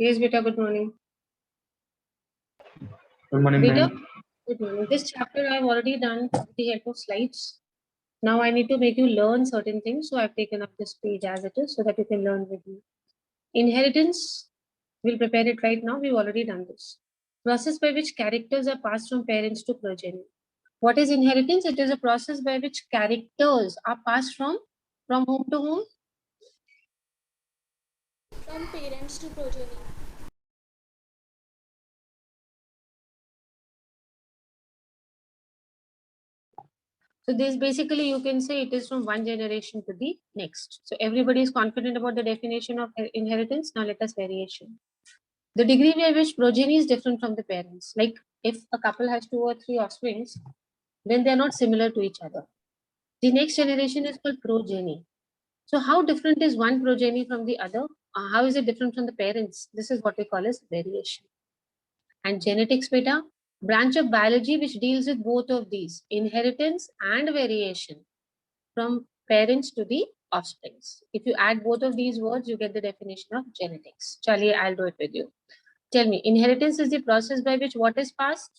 Yes, beta, good morning. Good morning, Beta, ma'am. good morning. This chapter I've already done with the help of slides. Now I need to make you learn certain things, so I've taken up this page as it is so that you can learn with me. Inheritance, we'll prepare it right now. We've already done this. Process by which characters are passed from parents to progeny. What is inheritance? It is a process by which characters are passed from whom to whom? From parents to progeny. So this basically you can say it is from one generation to the next. So everybody is confident about the definition of inheritance. Now let us variation. The degree by which progeny is different from the parents. Like if a couple has 2 or 3 offsprings, then they are not similar to each other. The next generation is called progeny. So how different is one progeny from the other? How is it different from the parents? This is what we call as variation. And genetics beta, branch of biology which deals with both of these, inheritance and variation from parents to the offsprings. If you add both of these words, you get the definition of genetics. Charlie, I'll do it with you. Tell me, inheritance is the process by which what is passed?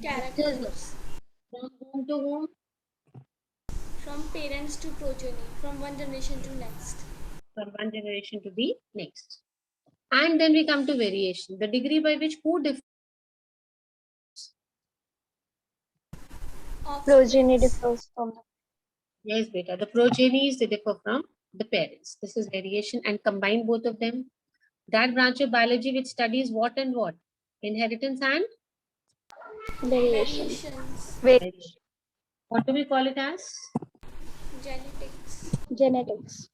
Characters. From whom to whom? From parents to progeny. From one generation to next. From one generation to the next. And then we come to variation, the degree by which who differs. Progeny differs from the Yes, beta. The progenies, they differ from the parents. This is variation and combine both of them. That branch of biology which studies what and what? Inheritance and variation. Variations. variation. What do we call it as? Genetics. Genetics.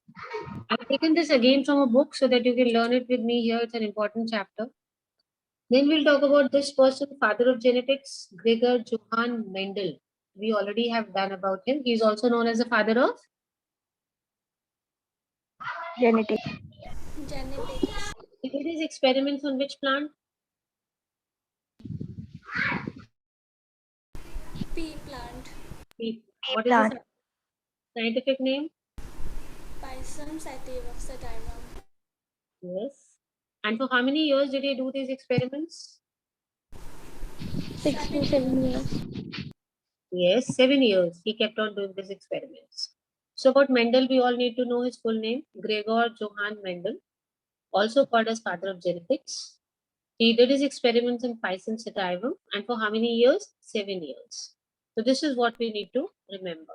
I've taken this again from a book so that you can learn it with me here. It's an important chapter. Then we'll talk about this person, father of genetics, Gregor Johann Mendel. We already have done about him. He's also known as the father of Genetics. Genetics. He did his experiments on which plant? Pea plant. Pea. What is plant. the scientific name? Pisum sativa sativa. Yes. And for how many years did he do these experiments? 6 to 7 years. Yes, 7 years he kept on doing these experiments. So about Mendel, we all need to know his full name, Gregor Johann Mendel, also called as father of genetics. He did his experiments in Pisum sativum, and for how many years? 7 years. So this is what we need to remember.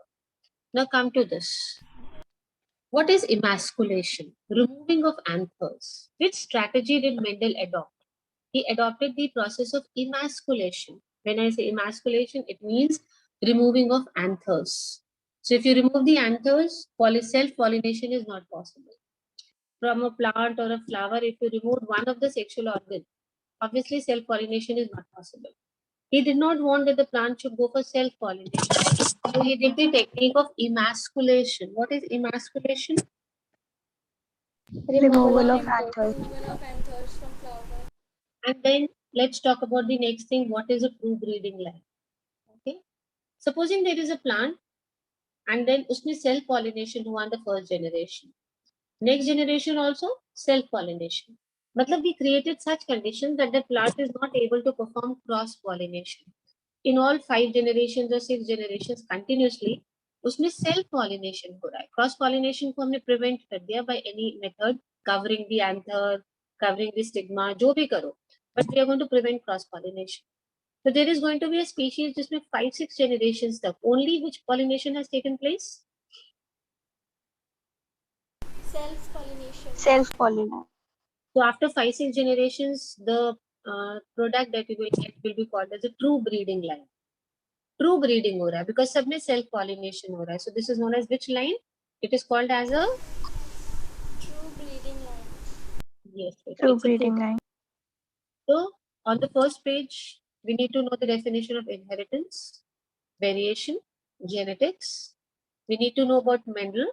Now come to this. What is emasculation? Removing of anthers. Which strategy did Mendel adopt? He adopted the process of emasculation. When I say emasculation, it means removing of anthers. So if you remove the anthers, self-pollination is not possible. From a plant or a flower, if you remove one of the sexual organs, obviously self-pollination is not possible. He did not want that the plant should go for self-pollination. So he did the technique of emasculation. What is emasculation? Removal of anthers. Removal of anthers from flower. And then let's talk about the next thing. What is a true breeding line? Okay. Supposing there is a plant and then usme self-pollination हुआ in the first generation. Next generation also self-pollination. Matlab we created such conditions that the plant is not able to perform cross-pollination. In all 5 generations or 6 generations continuously, उसमें self-pollination हो रहा है. Cross-pollination को हमने prevent कर दिया by any method, covering the anther, covering the stigma, जो भी करो. But we are going to prevent cross-pollination. So there is going to be a species जिसमें 5-6 generations तक only which pollination has taken place? Self-pollination. Self-pollination. So after 5-6 generations, the product that you will get will be called as a true breeding line. True breeding हो रहा है because सब में self pollination हो रहा है. So this is known as which line? It is called as a True breeding line. yes. True It's a breeding line. So on the first page, we need to know the definition of inheritance, variation, genetics. We need to know about Mendel,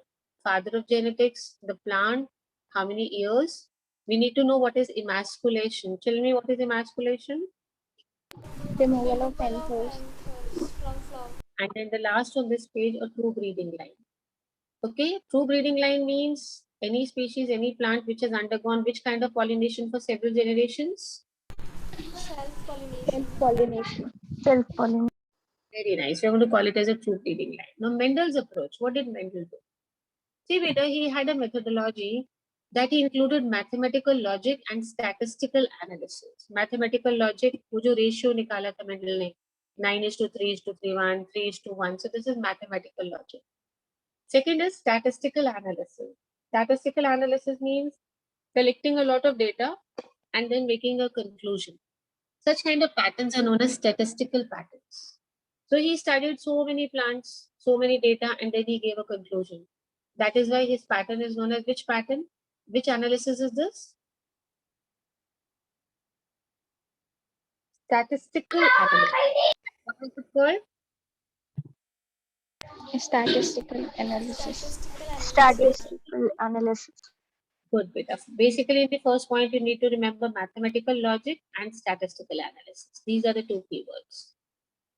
father of genetics, the plant, how many years. We need to know what is emasculation. Tell me what is emasculation. Removal of Removal of anthers. anthers from flower. And then the last on this page, a true breeding line. Okay, true breeding line means any species, any plant which has undergone which kind of pollination for several generations? Self-pollination. Self-pollination. Self-pollination. Very nice. We're going to call it as a true breeding line. Now, Mendel's approach. What did Mendel do? See, beta, he had a methodology that he included mathematical logic and statistical analysis. Mathematical logic, वो जो ratio निकाला था Mendel ने, 9:3:3:1, 3:1. So this is mathematical logic. Second is statistical analysis. Statistical analysis means collecting a lot of data and then making a conclusion. Such kind of patterns are known as statistical patterns. So he studied so many plants, so many data, and then he gave a conclusion. That is why his pattern is known as which pattern? Which analysis is this? Statistical analysis. What is it called? Statistical analysis. Statistical analysis. Statistical analysis. Good bit of. Basically, in the first point, you need to remember mathematical logic and statistical analysis. These are the two keywords.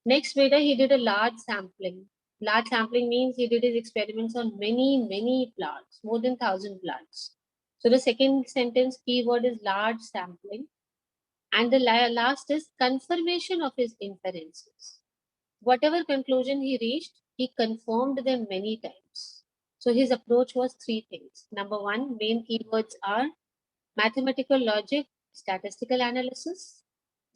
Next, beta, he did a large sampling. Large sampling means he did his experiments on many plants, more than 1,000 plants. So the second sentence keyword is large sampling. And the last is confirmation of his inferences. Whatever conclusion he reached, he confirmed them many times. So his approach was three things. Number one, main keywords are mathematical logic, statistical analysis.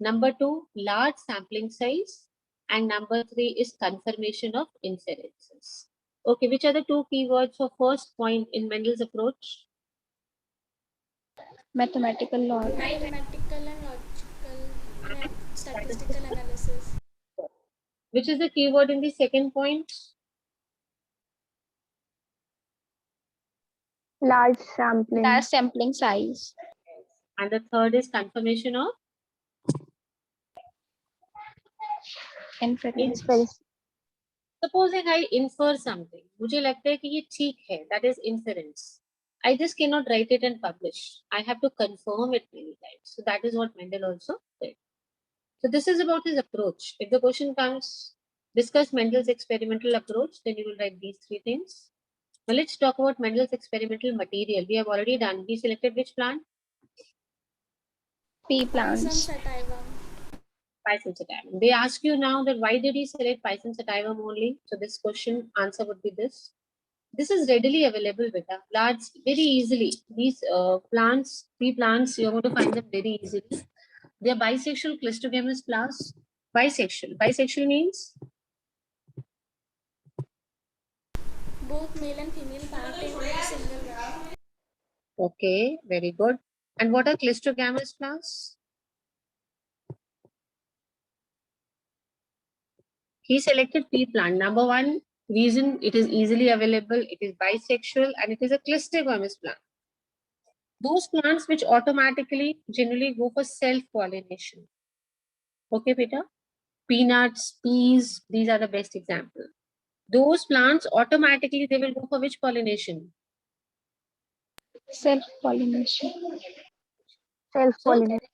Number two, large sampling size. And number three is confirmation of inferences. Okay, which are the two keywords for first point in Mendel's approach? Mathematical logic. Mathematical and logical statistical analysis. Which is the keyword in the second point? Large sampling. Large sampling size. And the third is confirmation of Inference. Supposing I infer something, मुझे लगता है कि ये ठीक है, that is inference. I just cannot write it and publish. I have to confirm it many times. So that is what Mendel also did. So this is about his approach. If the question comes, discuss Mendel's experimental approach, then you will write these three things. Now let's talk about Mendel's experimental material. We have already done. He selected which plant? Pea Pisum plants. sativum. Pisum sativum. They ask you now that why did he select Pisum sativum only? So this question answer would be this. This is readily available, beta. Large, very easily. These plants, pea plants, you're going to find them very easily. They are bisexual clistogamous plants. Bisexual. Bisexual means Both male and female packed in a single one. okay, very good. And what are clistogamous plants? He selected pea plant. Number one reason, it is easily available, it is bisexual, and it is a clistogamous plant. Those plants which automatically generally go for self-pollination. Okay, beta? Peanuts, peas, these are the best examples. Those plants automatically they will go for which pollination? Self-pollination. Self-pollination.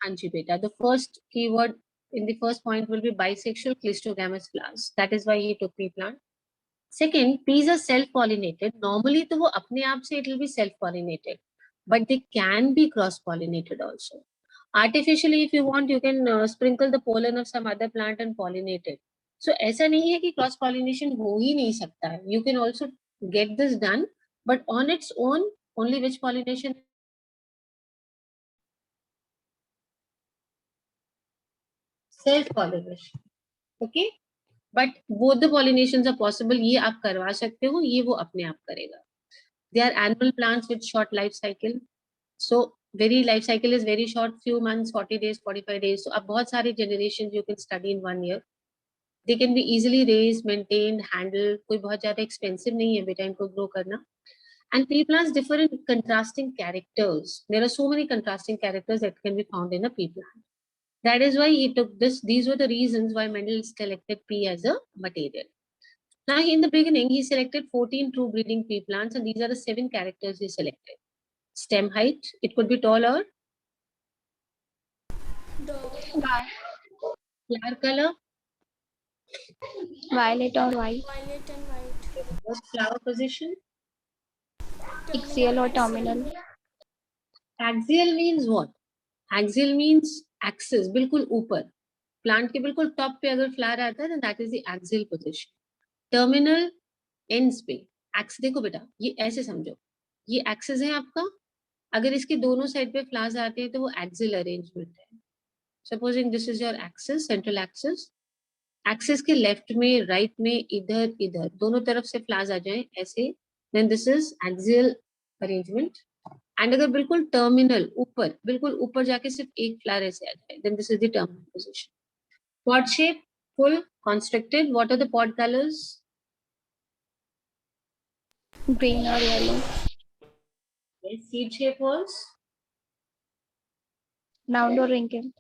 Anji beta. The first keyword in the first point will be bisexual clistogamous plants. That is why he took pea plant. Second, peas are self-pollinated. Normally, to wo apne aap se it will be self-pollinated, but they can be cross-pollinated also. Artificially, if you want, you can sprinkle the pollen of some other plant and pollinate it. So ऐसा नहीं है कि cross-pollination हो ही नहीं सकता है. You can also get this done, but on its own, only which pollination? Self-pollination. Okay. But both the pollinations are possible. ये आप करवा सकते हो, ये वो अपने आप करेगा. They are annual plants with short life cycle. So very life cycle is very short, few months, 40 days, 45 days. So अब बहुत सारे generations you can study in 1 year. They can be easily raised, maintained, handled. कोई बहुत ज़्यादा expensive नहीं है बेटा इनको grow करना. And pea plants differ in contrasting characters. There are so many contrasting characters that can be found in a pea plant. That is why he took this. These were the reasons why Mendel selected pea as a material. Now, in the beginning, he selected 14 true breeding pea plants, and these are the 7 characters he selected. Stem height, it could be tall or flower color, Violet or white. Violet and white. What flower position? Axial or terminal. Axial means what? Axial means axis, बिल्कुल ऊपर. Plant के बिल्कुल top पे अगर flower आता है, then that is the axial position. Terminal ends पे. Axis देखो बेटा, ये ऐसे समझो. ये axis है आपका. अगर इसके दोनों साइड पे flowers आते हैं तो वो axial arrangement है. Supposing this is your axis, central axis. Axis के left में, right में, इधर, इधर, दोनों तरफ से flowers आ जाएं ऐसे. Then this is axial arrangement. And अगर बिल्कुल टर्मिनल ऊपर, बिल्कुल ऊपर जाके सिर्फ एक फ्लावर ऐसे आ जाए, then this is the terminal position. Pod shape full constricted. What are the pod colors? Green or yellow. Yes. Seed shape was? Round or wrinkled.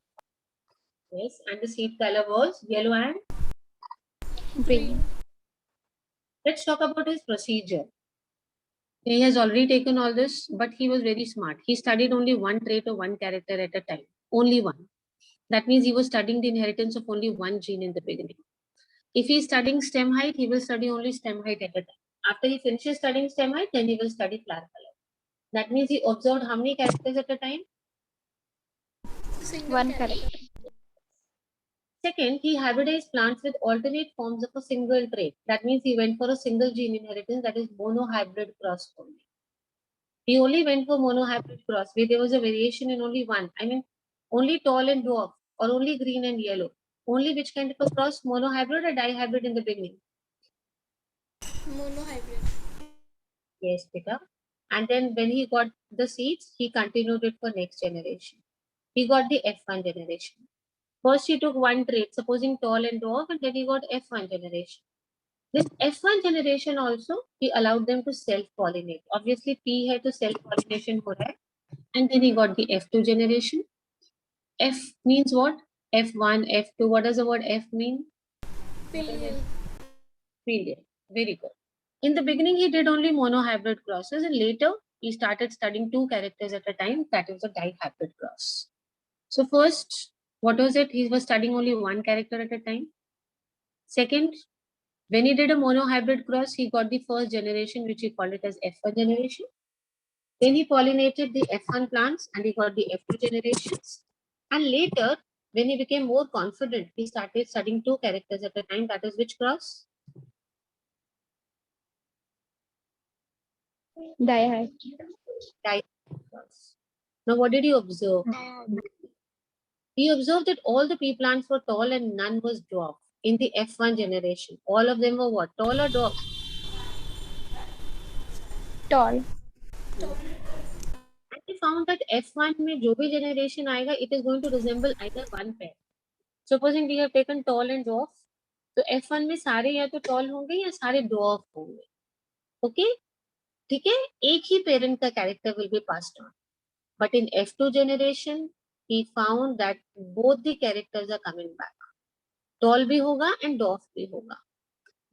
Yes. And the seed color was yellow and? Green. Let's talk about his procedure. He has already taken all this, but he was very smart. He studied only one trait or one character at a time. Only one. That means he was studying the inheritance of only one gene in the beginning. If he is studying stem height, he will study only stem height at a time. After he finishes studying stem height, then he will study flower color. That means he observed how many characters at a time? One character. Second, he hybridized plants with alternate forms of a single trait. That means he went for a single gene inheritance, that is monohybrid cross only. He only went for monohybrid cross where there was a variation in only one. I mean, only tall and dwarf, or only green and yellow. Only which kind of a cross? Monohybrid or dihybrid in the beginning? Monohybrid. Yes, Peter. And then when he got the seeds, he continued it for next generation. He got the F1 generation. First, he took one trait, supposing tall and dwarf, and then he got F1 generation. This F1 generation also, he allowed them to self-pollinate. Obviously, P had to self-pollination for that. And then he got the F2 generation. F means what? F1, F2. What does the word F mean? Filial. Filial. Very good. In the beginning, he did only monohybrid crosses, and later he started studying two characters at a time. That is a dihybrid cross. So first, what was it? He was studying only one character at a time. Second, when he did a monohybrid cross, he got the first generation, which he called it as F1 generation. Then he pollinated the F1 plants and he got the F2 generations. And later, when he became more confident, he started studying two characters at a time. That is which cross? Dihybrid. Dihybrid cross. Now, what did he observe? He observed that all the pea plants were tall and none was dwarf in the F1 generation. All of them were what? Tall or dwarf? Tall. And he found that F1 में जो भी generation आएगा, it is going to resemble either one pair. Supposing we have taken tall and dwarf, तो F1 में सारे या तो tall होंगे या सारे dwarf होंगे. Okay? ठीक है? एक ही parent का character will be passed on. But in F2 generation, he found that both the characters are coming back. Tall भी होगा and dwarf भी होगा.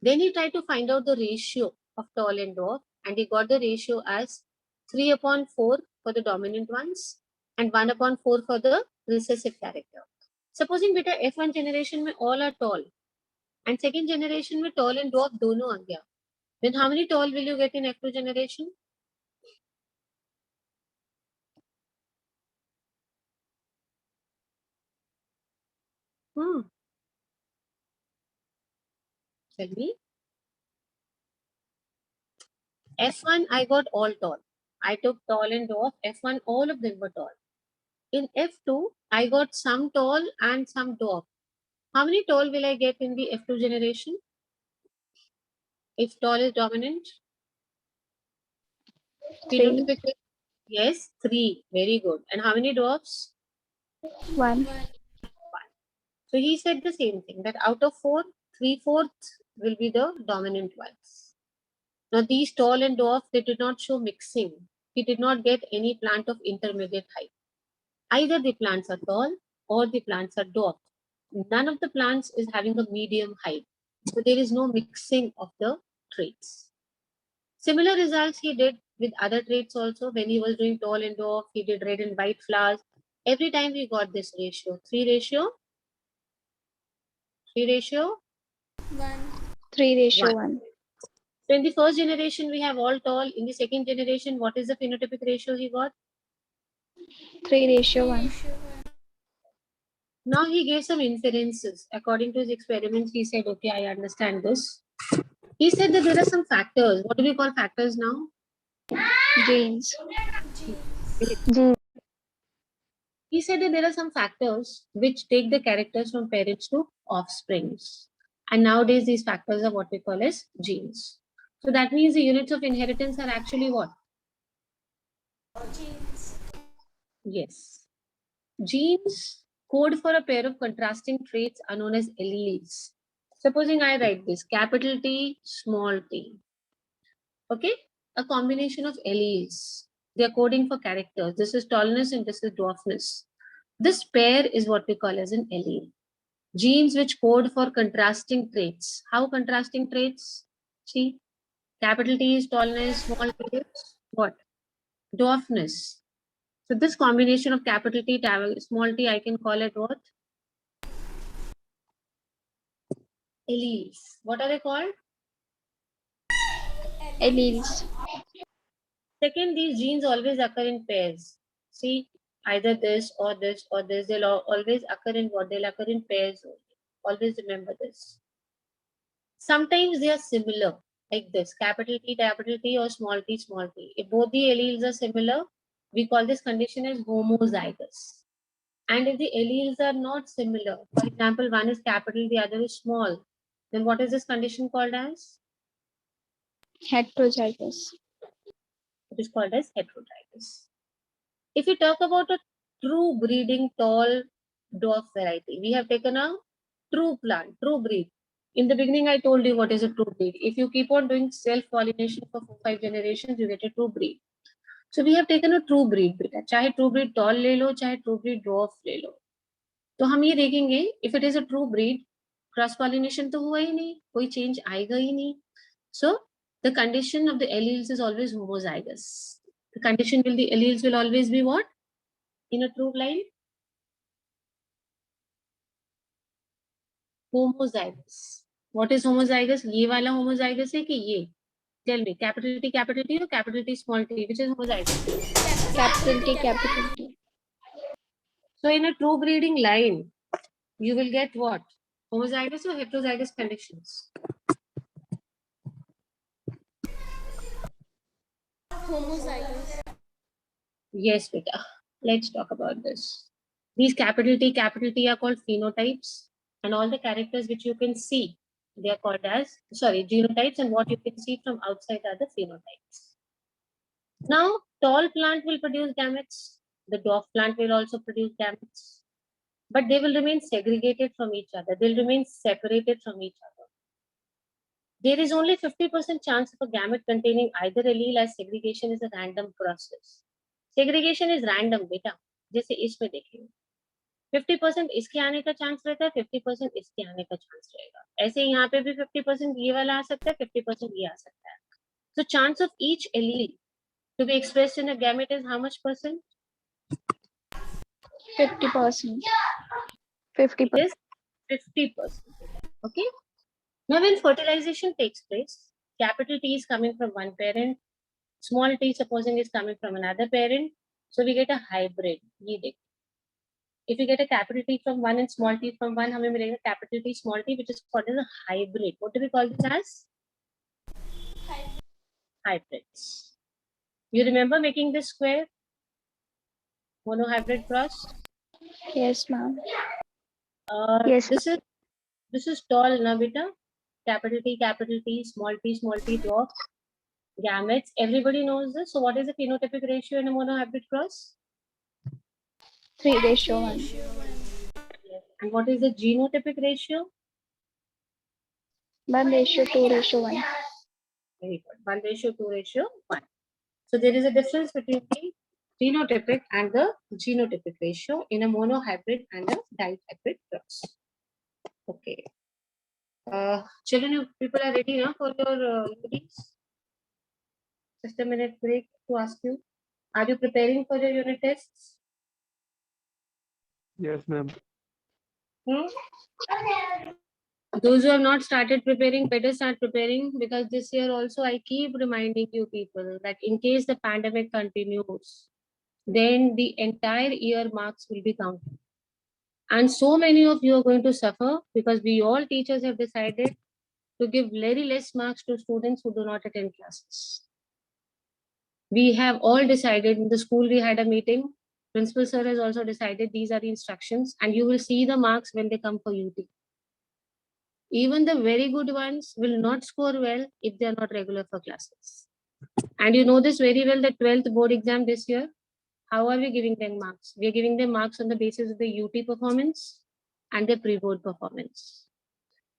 Then he tried to find out the ratio of tall and dwarf, and he got the ratio as 3/4 for the dominant ones and 1/4 for the recessive character. Supposing beta F1 generation में all are tall and second generation में tall and dwarf दोनों आ गया, then how many tall will you get in F2 generation? Tell me. F1 I got all tall. I took tall and dwarf. F1 all of them were tall. In F2 I got some tall and some dwarf. How many tall will I get in the F2 generation? If tall is dominant? 3. Yes, 3. Very good. And how many dwarfs? 1. So he said the same thing, that out of 4, 3/4 will be the dominant ones. Now these tall and dwarf, they did not show mixing. He did not get any plant of intermediate height. Either the plants are tall or the plants are dwarf. None of the plants is having a medium height. So there is no mixing of the traits. Similar results he did with other traits also. When he was doing tall and dwarf, he did red and white flowers. Every time we got this ratio. 3 ratio. 3 ratio. 1. 3 ratio 1. 1. So in the first generation, we have all tall. In the second generation, what is the phenotypic ratio he got? 3:1. Now he gave some inferences. According to his experiments, he said, okay, I understand this. He said that there are some factors. What do we call factors now? Genes. Genes. He said that there are some factors which take the characters from parents to offsprings. And nowadays, these factors are what we call as genes. So that means the units of inheritance are actually what? Genes. Yes. Genes code for a pair of contrasting traits are known as alleles. Supposing I write this, capital T, small t. Okay? A combination of alleles. They are coding for characters. This is tallness and this is dwarfness. This pair is what we call as an allele. Genes which code for contrasting traits. How contrasting traits? See, capital T is tallness, small t is what? Dwarfness. So this combination of capital T, small t, I can call it what? Alleles. What are they called? Alleles. Second, these genes always occur in pairs. See, either this or this or this. They'll always occur in what? They'll occur in pairs only. Always remember this. Sometimes they are similar, like this, capital T or small t, small t. If both the alleles are similar, we call this condition as homozygous. And if the alleles are not similar, for example, one is capital, the other is small, then what is this condition called as? Heterozygous. It is called as heterozygous. If you talk about a true breeding tall dwarf variety, we have taken a true plant, true breed. In the beginning, I told you what is a true breed. If you keep on doing self-pollination for 4-5 generations, you get a true breed. So we have taken a true breed बेटा, चाहे true breed tall ले लो, चाहे true breed dwarf ले लो. तो हम ये देखेंगे, if it is a true breed, cross pollination तो हुआ ही नहीं, कोई change आएगा ही नहीं. So the condition of the alleles is always homozygous. The condition will the alleles will always be what? In a true line? Homozygous. What is homozygous? ये वाला homozygous है कि ये? Tell me, capital T or capital T small t, which is homozygous? Capital T, capital T. So in a true breeding line, you will get what? Homozygous or heterozygous conditions? Homozygous. Yes, beta. Let's talk about this. These capital T are called phenotypes, and all the characters which you can see, they are called as, genotypes, and what you can see from outside are the phenotypes. Now, tall plant will produce gametes. The dwarf plant will also produce gametes. But they will remain segregated from each other. They'll remain separated from each other. There is only 50% chance of a gamete containing either allele, as segregation is a random process. Segregation is random, beta. जैसे इसमें देखेंगे 50% इसके आने का chance रहता है, 50% इसके आने का चांस रहेगा. ऐसे यहाँ पे भी 50% ये वाला आ सकता है, 50% ये आ सकता है. So chance of each allele to be expressed in a gamete is how much percent? 50%. 50%. It is 50%. Okay. Now when fertilization takes place, capital T is coming from one parent, small t supposing is coming from another parent. So we get a hybrid. ये देखो. If you get a capital T from one and small t from one, हमें मिलेगा capital T small t, which is called as a hybrid. What do we call this as? Hybrids. You remember making this square? Monohybrid cross? Yes, ma'am. Yes. This is tall, na beta? Capital T, small t, dwarf, gametes. Everybody knows this. So what is the phenotypic ratio in a monohybrid cross? 3:1. And what is the genotypic ratio? 1:2:1. Very good. 1:2:1. So there is a difference between the phenotypic and the genotypic ratio in a monohybrid and a dihybrid cross. Okay. Children, you people are ready now for your units? Just a minute break to ask you. Are you preparing for your unit tests? Yes, ma'am. Those who have not started preparing, better start preparing, because this year also I keep reminding you people that in case the pandemic continues, then the entire year marks will be counted. And so many of you are going to suffer because we all teachers have decided to give very less marks to students who do not attend classes. We have all decided in the school, we had a meeting. Principal sir has also decided these are the instructions, and you will see the marks when they come for UT. Even the very good ones will not score well if they are not regular for classes. And you know this very well, the 12th board exam this year, how are we giving them marks? We are giving them marks on the basis of the UT performance and the pre-board performance.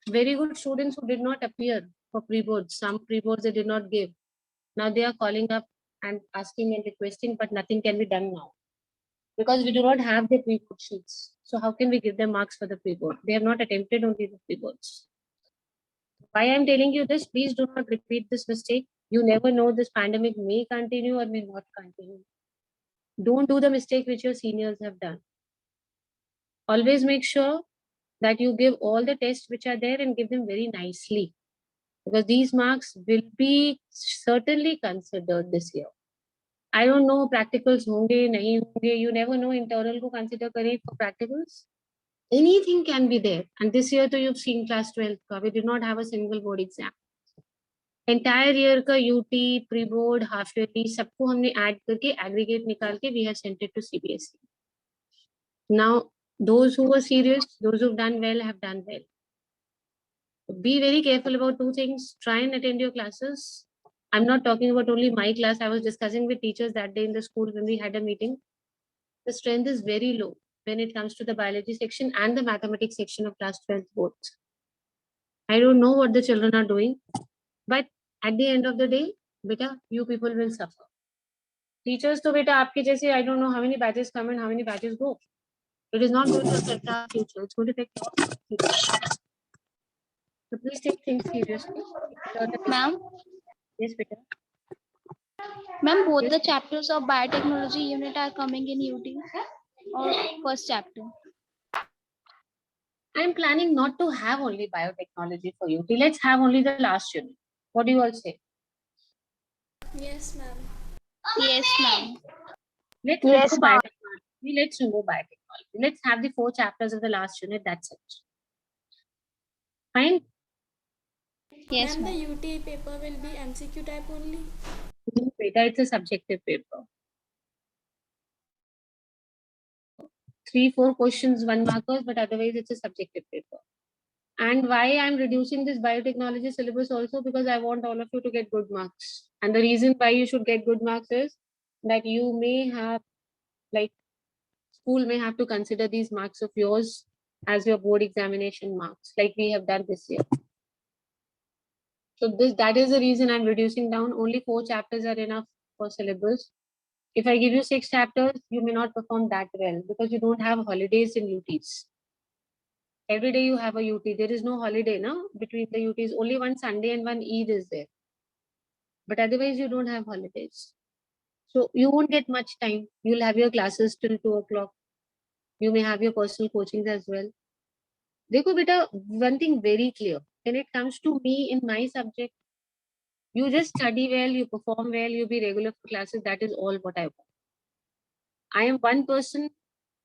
Very good students who did not appear for pre-boards, some pre-boards they did not give. Now they are calling up and asking and requesting, but nothing can be done now because we do not have the pre-board sheets. So how can we give them marks for the pre-board? They have not attempted only the pre-boards. Why I'm telling you this, please do not repeat this mistake. You never know, this pandemic may continue or may not continue. Don't do the mistake which your seniors have done. Always make sure that you give all the tests which are there and give them very nicely, because these marks will be certainly considered this year. I don't know practicals honge nahi honge, you never know. Internal ko consider kare for practicals, anything can be there. And this year to you've seen class 12 ka, we did not have a single board exam. Entire year का UT, pre-board, half yearly सबको हमने add करके aggregate निकाल के we have sent it to CBSE. Now those who were serious, those who've done well have done well. Be very careful about two things. Try and attend your classes. I'm not talking about only my class. I was discussing with teachers that day in the school when we had a meeting. The strength is very low when it comes to the biology section and the mathematics section of class 12 both. I don't know what the children are doing, but at the end of the day, beta, you people will suffer. Teachers to beta, aapke jaise, I don't know how many batches come and how many batches go. It is not going to affect our future. It's going to affect our future. So please take things seriously. Ma'am, Yes, beta. ma'am, both Yes. the chapters of biotechnology unit are coming in UT or first chapter. I'm planning not to have only biotechnology for UT. Let's have only the last unit. What do you all say? Yes, ma'am. Yes, ma'am. Let's remove biotechnology. Let's remove biotechnology. Let's have the 4 chapters of the last unit. That's it. Fine. Yes, Ma'am, ma'am. the UT paper will be MCQ type only. No, beta, it's a subjective paper. 3-4 questions, 1 markers, but otherwise it's a subjective paper. And why I'm reducing this biotechnology syllabus also, because I want all of you to get good marks. And the reason why you should get good marks is that you may have, like, school may have to consider these marks of yours as your board examination marks, like we have done this year. So that is the reason I'm reducing down. Only 4 chapters are enough for syllabus. If I give you 6 chapters, you may not perform that well because you don't have holidays in UTs. Every day you have a UT. There is no holiday now between the UTs. Only one Sunday and one Eid is there. But otherwise you don't have holidays. So you won't get much time. You'll have your classes till 2 o'clock. You may have your personal coachings as well. Dekho beta, one thing very clear. When it comes to me in my subject, you just study well, you perform well, you be regular for classes. That is all what I want. I am one person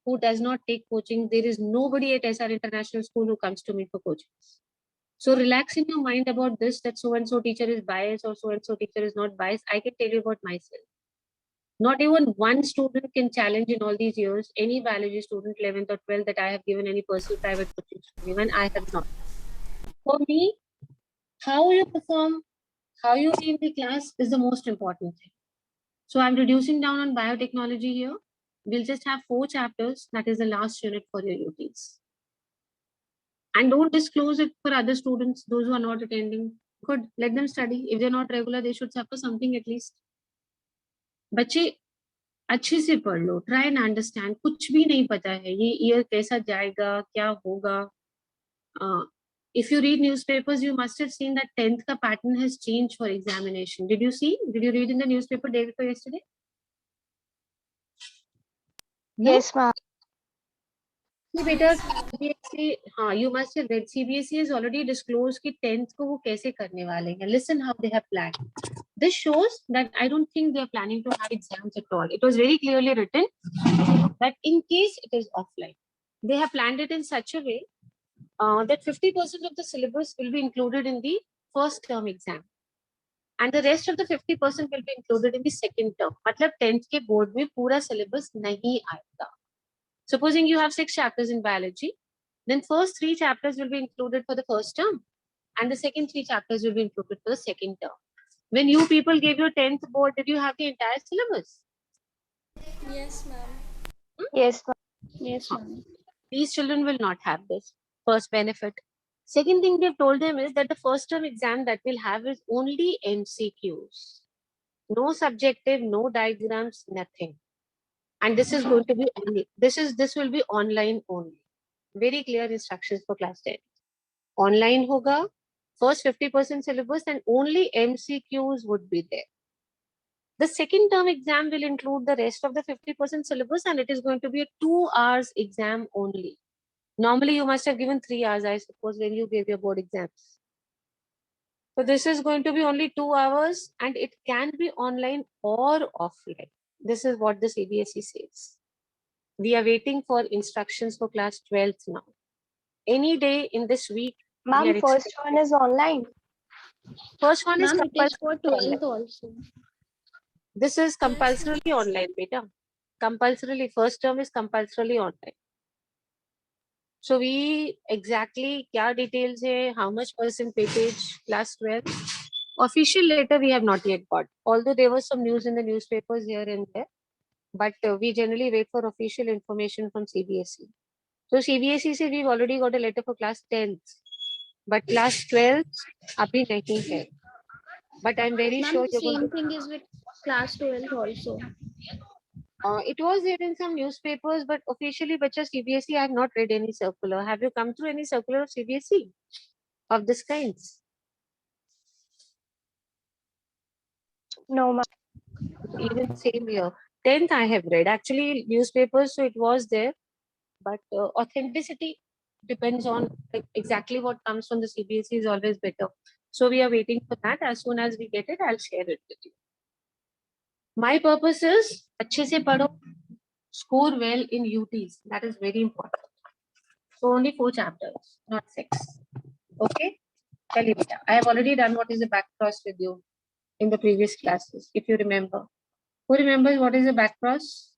who does not take coaching. There is nobody at SR International School who comes to me for coaching. So relax in your mind about this, that so and so teacher is biased or so and so teacher is not biased. I can tell you about myself. Not even one student can challenge in all these years any biology student 11th or 12th that I have given any personal private coaching to anyone. I have not. For me, how you perform, how you be in the class is the most important thing. So I'm reducing down on biotechnology here. We'll just have 4 chapters. That is the last unit for your UTs. And don't disclose it for other students, those who are not attending. Good, let them study. If they're not regular, they should suffer something at least. बच्चे अच्छे से पढ़ लो, try and understand. कुछ भी नहीं पता है ये year कैसा जाएगा, क्या होगा. If you read newspapers, you must have seen that 10th ka pattern has changed for examination. Did you see? Did you read in the newspaper day before yesterday? No? Yes, ma'am. See, beta, CBSE, हाँ, you must have read. CBSE has already disclosed कि 10th को वो कैसे करने वाले हैं. Listen how they have planned. This shows that I don't think they are planning to have exams at all. It was very clearly written that in case it is offline, they have planned it in such a way that 50% of the syllabus will be included in the first term exam. And the rest of the 50% will be included in the second term. मतलब 10th के board में पूरा syllabus नहीं आएगा. Supposing you have 6 chapters in biology, then first 3 chapters will be included for the first term, and the second 3 chapters will be included for the second term. When you people gave your 10th board, did you have the entire syllabus? Yes, ma'am. Yes, ma'am. Yes, ma'am. These children will not have this first benefit. Second thing they've told them is that the first term exam that we'll have is only MCQs. No subjective, no diagrams, nothing. And this is going to be only, this will be online only. Very clear instructions for class 10. Online hoga, first 50% syllabus and only MCQs would be there. The second term exam will include the rest of the 50% syllabus and it is going to be a 2 hours exam only. Normally you must have given 3 hours, I suppose, when you gave your board exams. So this is going to be only 2 hours and it can be online or offline. This is what the CBSE says. We are waiting for instructions for class 12th now. Any day in this week. Ma'am, first one is online. First one is Ma'am, it is for compulsory. 12th also. This is compulsorily online, beta. Compulsorily, first term is compulsorily online. So we exactly kya details hai, how much percentage, class 12. Official letter we have not yet got. Although there was some news in the newspapers here and there. But we generally wait for official information from CBSE. So CBSE says we've already got a letter for class 10th. But class 12th, abhi nahi hai. But I'm very Ma'am, sure the you're going same thing is with class 12th also. it was there in some newspapers, but officially, bacha CBSE, I have not read any circular. Have you come through any circular of CBSE of this kind? No, ma'am. Even same year. 10th I have read. Actually, newspapers, so it was there. But authenticity depends on like, exactly what comes from the CBSE is always better. So we are waiting for that. As soon as we get it, I'll share it with you. My purpose is अच्छे से पढ़ो, score well in UTs. That is very important. So only 4 chapters, not 6. Okay? Tell you, beta. I have already done what is the back cross with you in the previous classes, if you remember. Who remembers what is the back cross?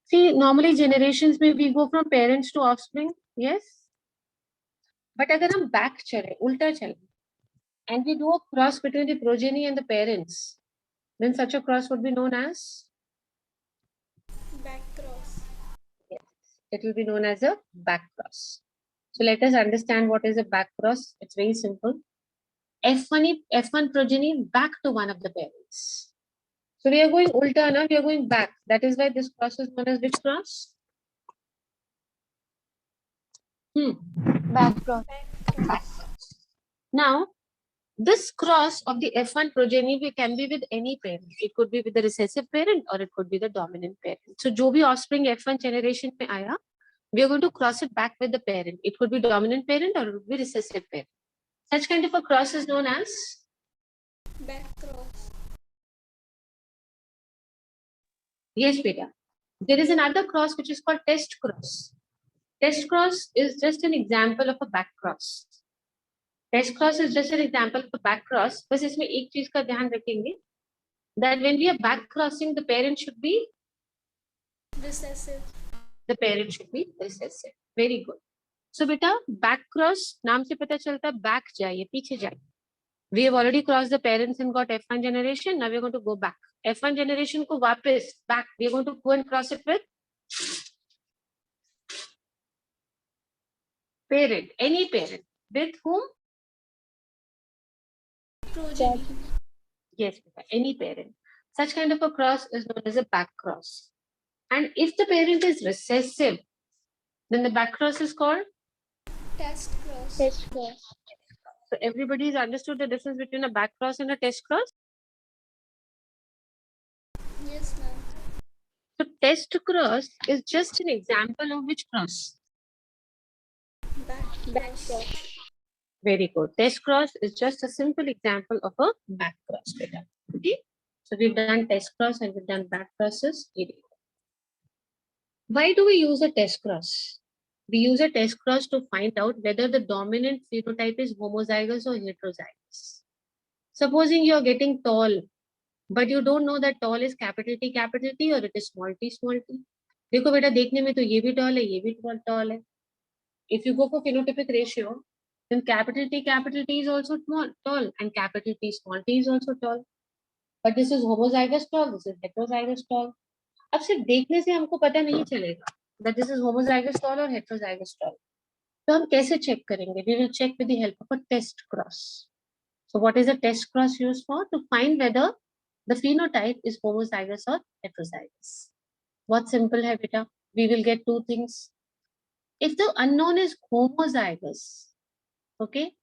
See, normally generations may we go from parents to offspring, yes? But अगर हम back चले, उल्टा चले, and we do a cross between the progeny and the parents, then such a cross would be known as? Back cross. Yes, it will be known as a back cross. So let us understand what is a back cross. It's very simple. F1 progeny back to one of the parents. So we are going ulta now, we are going back. That is why this cross is known as which cross? Back cross. Now, this cross of the F1 progeny can be with any parent. It could be with the recessive parent or it could be the dominant parent. So, जो भी offspring F1 generation में आया, we are going to cross it back with the parent. It could be dominant parent or it would be recessive parent. Such kind of a cross is known as Back cross. yes, beta. There is another cross which is called test cross. Test cross is just an example of a back cross. Test cross is just an example of a back cross. बस इसमें एक चीज का ध्यान रखेंगे that when we are back crossing, the parent should be Recessive. the parent should be recessive. Very good. So beta back cross नाम से पता चलता back जाइए पीछे जाइए. We have already crossed the parents and got F1 generation. Now we are going to go back. F1 generation को वापस back. We are going to go and cross it with parent, any parent. With whom? Progeny. Yes, any parent. Such kind of a cross is known as a back cross. And if the parent is recessive, then the back cross is called? Test cross. Test cross. So everybody has understood the difference between a back cross and a test cross? Yes, So test cross is just an example of which cross? Back cross. Very good. Test cross is just a simple example of a back cross data. Okay. So we've done test cross and we've done back crosses. Why do we use a test cross? We use a test cross to find out whether the dominant phenotype is homozygous or heterozygous. Supposing you're getting tall, but you don't know that tall is capital T or it is small t. देखो बेटा देखने में तो ये भी tall है, ये भी tall है. If you go for phenotypic ratio, then capital T is also tall and capital T small t is also tall. But this is homozygous tall, this is heterozygous tall. अब सिर्फ देखने से हमको पता नहीं चलेगा that this is homozygous tall or heterozygous tall. तो हम कैसे check करेंगे? We will check with the help of a test cross. So what is a test cross used for? To find whether the phenotype is homozygous or heterozygous. What simple hai beta? We will get two things. If the unknown is homozygous, okay,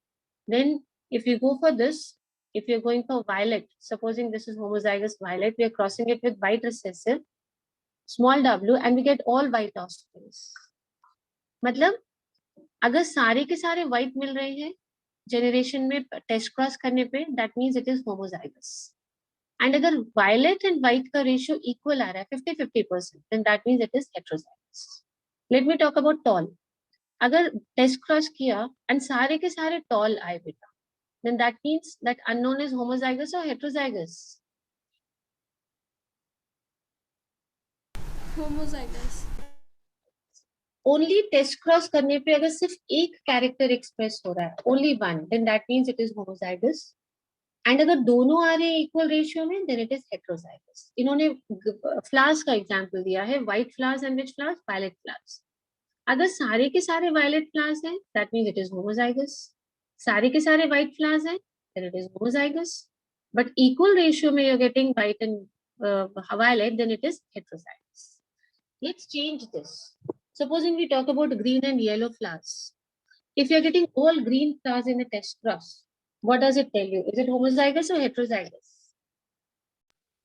then if you go for this, if you're going for violet, supposing this is homozygous violet, we are crossing it with white recessive, small w, and we get all white offsprings. मतलब अगर सारे के सारे white मिल रहे हैं generation में test cross करने पे, that means it is homozygous. And अगर violet and white का ratio equal आ रहा है 50-50%, then that means it is heterozygous. Let me talk about tall. अगर test cross किया and सारे के सारे tall आए बेटा, then that means that unknown is homozygous or heterozygous. Homozygous. Only test cross करने पे अगर सिर्फ एक character express हो रहा है, only one, then that means it is homozygous. And अगर दोनों आ रहे हैं equal ratio में, then it is heterozygous. इन्होंने flowers का example दिया है, white flowers and which flowers? Violet flowers. अगर सारे के सारे violet flowers हैं, that means it is homozygous. सारे के सारे white flowers हैं, then it is homozygous. But equal ratio में you're getting white and violet, then it is heterozygous. Let's change this. Supposing we talk about green and yellow flowers. If you're getting all green flowers in a test cross, what does it tell you? Is it homozygous or heterozygous?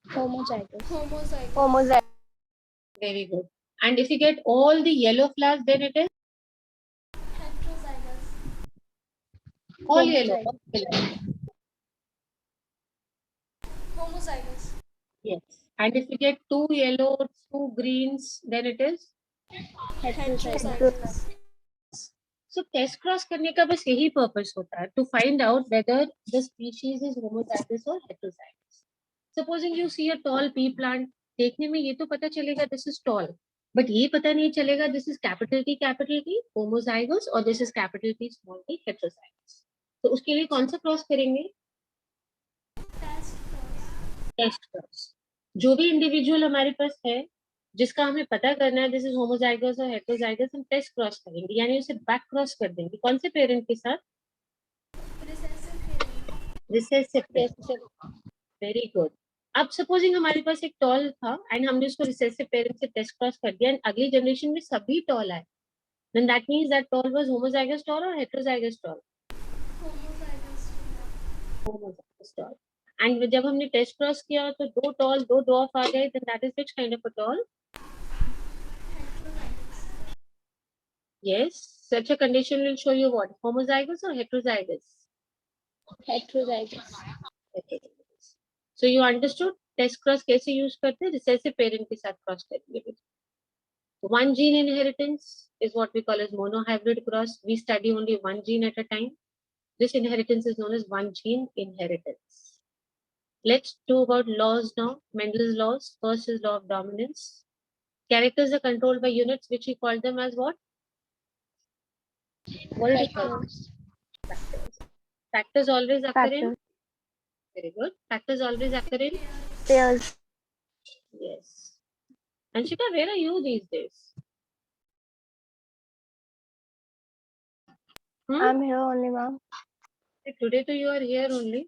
Homozygous. Homozygous. Homozygous. Very good. And if you get all the yellow flowers, then it is Heterozygous. all yellow. Homozygous. Yes. And if you get two yellow, two greens, then it is? Heterozygous. So test cross करने का बस यही purpose होता है, to find out whether the species is homozygous or heterozygous. Supposing you see a tall pea plant, देखने में ये तो पता चलेगा this is tall, but ये पता नहीं चलेगा this is capital T homozygous or this is capital T small t heterozygous. तो उसके लिए कौन सा cross करेंगे? Test cross. Test cross. जो भी इंडिविजुअल हमारे पास है जिसका हमें पता करना है दिस इज होमोजाइगस और हेटेरोजाइगस, हम टेस्ट क्रॉस करेंगे, यानी उसे बैक क्रॉस कर देंगे. कौन से पेरेंट के साथ? Recessive parent. Very good. अब सपोजिंग हमारे पास एक टॉल था एंड हमने उसको रिसेसिव पेरेंट से टेस्ट क्रॉस कर दिया एंड अगली जनरेशन में सभी टॉल आए, then that means that tall was homozygous tall or heterozygous tall? Homozygous tall. And जब हमने टेस्ट क्रॉस किया तो दो टॉल दो डॉफ आ गए, then that is which kind of a tall? Yes, such a condition will show you what? Homozygous or heterozygous? Heterozygous. Heterozygous. So you understood test cross कैसे use करते हैं? Recessive parent के साथ cross करेंगे. One gene inheritance is what we call as monohybrid cross. We study only one gene at a time. This inheritance is known as one gene inheritance. Let's do about laws now. Mendel's laws. First is law of dominance. Characters are controlled by units, which we call them as what? What did we call them? Factors. Factors always occur in? Factors. Very good. Factors always occur in? Pairs. Yes. Anshika, where are you these days? I'm here only, ma'am. Today too you are here only.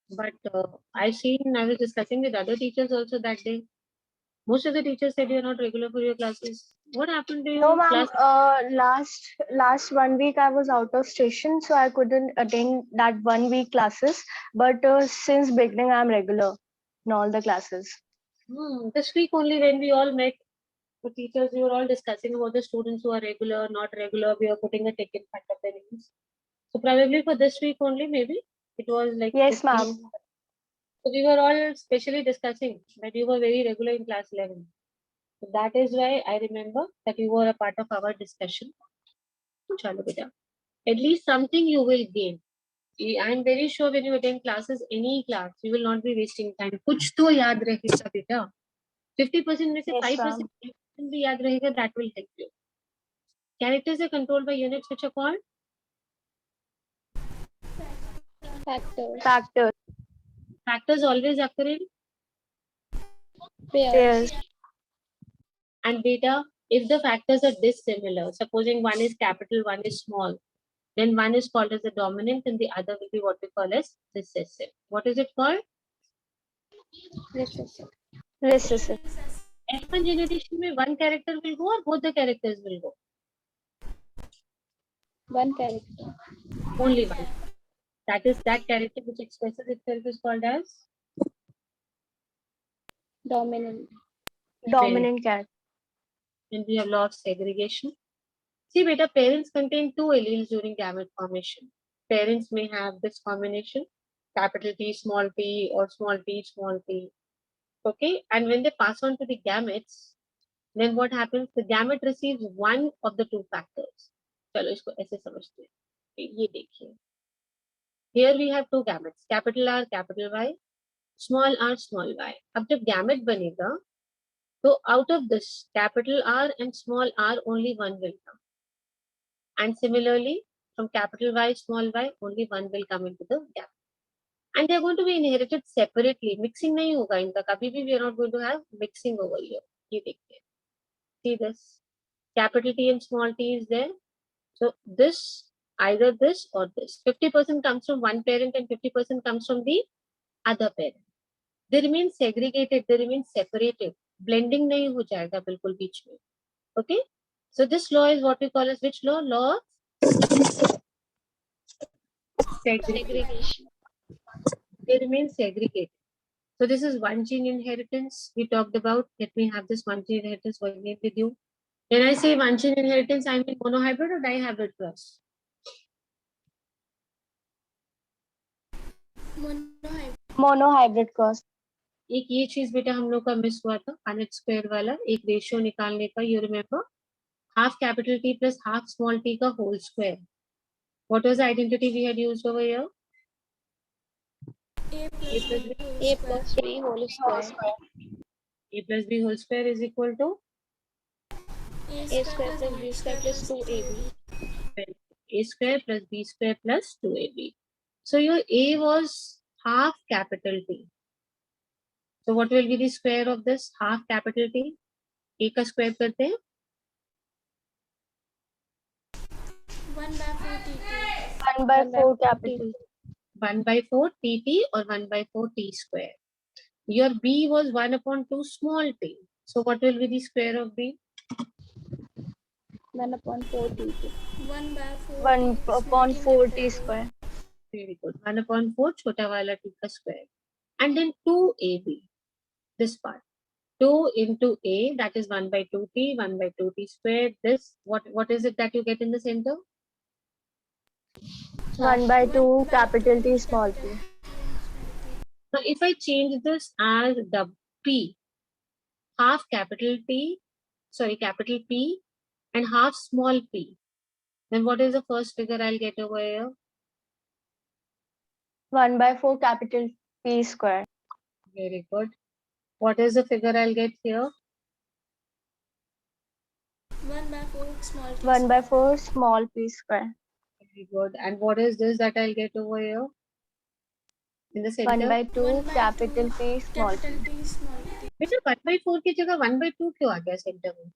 But I was discussing with other teachers also that day. Most of the teachers said you are not regular for your classes. What happened to you? No, ma'am. Last 1 week I was out of station, so I couldn't attend that 1 week classes. But since beginning, I'm regular in all the classes. This week only when we all met, the teachers, we were all discussing about the students who are regular, not regular. We were putting a tick in front of their names. So probably for this week only, maybe it was like Yes, this week. ma'am. So we were all specially discussing that you were very regular in class 11. So that is why I remember that you were a part of our discussion. Chalo beta. At least something you will gain. I am very sure when you attend classes, any class, you will not be wasting time. कुछ तो याद रहेगा बेटा. 50% में से Yes, 5% भी याद रहेगा, that will help you. Characters are controlled by units which are called Factors. Factors. factors always occur in Pairs. Pairs. and beta. If the factors are dissimilar, supposing one is capital, one is small, then one is called as the dominant and the other will be what we call as recessive. What is it called? Recessive. Recessive. F1 generation में one character will go or both the characters will go? One character. Only one. That is that character which expresses itself is called as Dominant. Dominant character. and we have law of segregation. See, beta, parents contain two alleles during gamete formation. Parents may have this combination, capital T, small t, or small t, small t. Okay, and when they pass on to the gametes, then what happens? The gamete receives one of the two factors. चलो इसको ऐसे समझते हैं. ये देखिए. Here we have two gametes, capital R, capital Y, small r, small y. अब जब gamete बनेगा, so out of this capital R and small r, only one will come. And similarly, from capital Y, small y, only one will come into the gap. And they're going to be inherited separately. Mixing नहीं होगा इनका. कभी भी we are not going to have mixing over here. ये देखिए. See this. Capital T and small t is there. So this, either this or this. 50% comes from one parent and 50% comes from the other parent. They remain segregated. They remain separated. Blending नहीं हो जाएगा बिल्कुल बीच में. Okay. So this law is what we call as which law? Law of segregation. They remain segregated. So this is one gene inheritance we talked about. Let me have this one gene inheritance again with you. When I say one gene inheritance, I mean monohybrid or dihybrid cross? Monohybrid. Monohybrid cross. एक ये चीज बेटा हम लोग का miss हुआ था, Punnett square वाला एक रेशियो निकालने का. You remember? Half capital T plus half small t का whole square. What was the identity we had used over here? A plus B A plus B whole square. A plus b whole square is equal to A square plus B square plus 2AB. a square plus b square plus 2ab. So your A was half capital T. So what will be the square of this half capital T? A का square करते हैं. 1/4 T2. 1 by 4 capital. 1 by 4 tt or 1 by 4 t square. Your b was 1 upon 2 small t. So what will be the square of b? 1 upon 4 T2. 1/4 1 T, upon small 4 T t square. Very good. 1 upon 4 छोटा वाला t का square. And then 2ab. This part. 2 into a, that is 1 by 2t, 1 by 2t square. This, what is it that you get in the center? 1 by 2 capital T small t. Now, if I change this as the p, half capital T, sorry, capital P and half small p, then what is the first figure I'll get over here? 1 by 4 capital P square. Very good. What is the figure I'll get here? 1/4 small T. 1 by 4 small p square. Very good. And what is this that I'll get over here? In the 1 center? by 2 1/2 capital P small t. Capital T small t. बेटा 1 by 4 की जगह 1 by 2 क्यों आ गया centre में?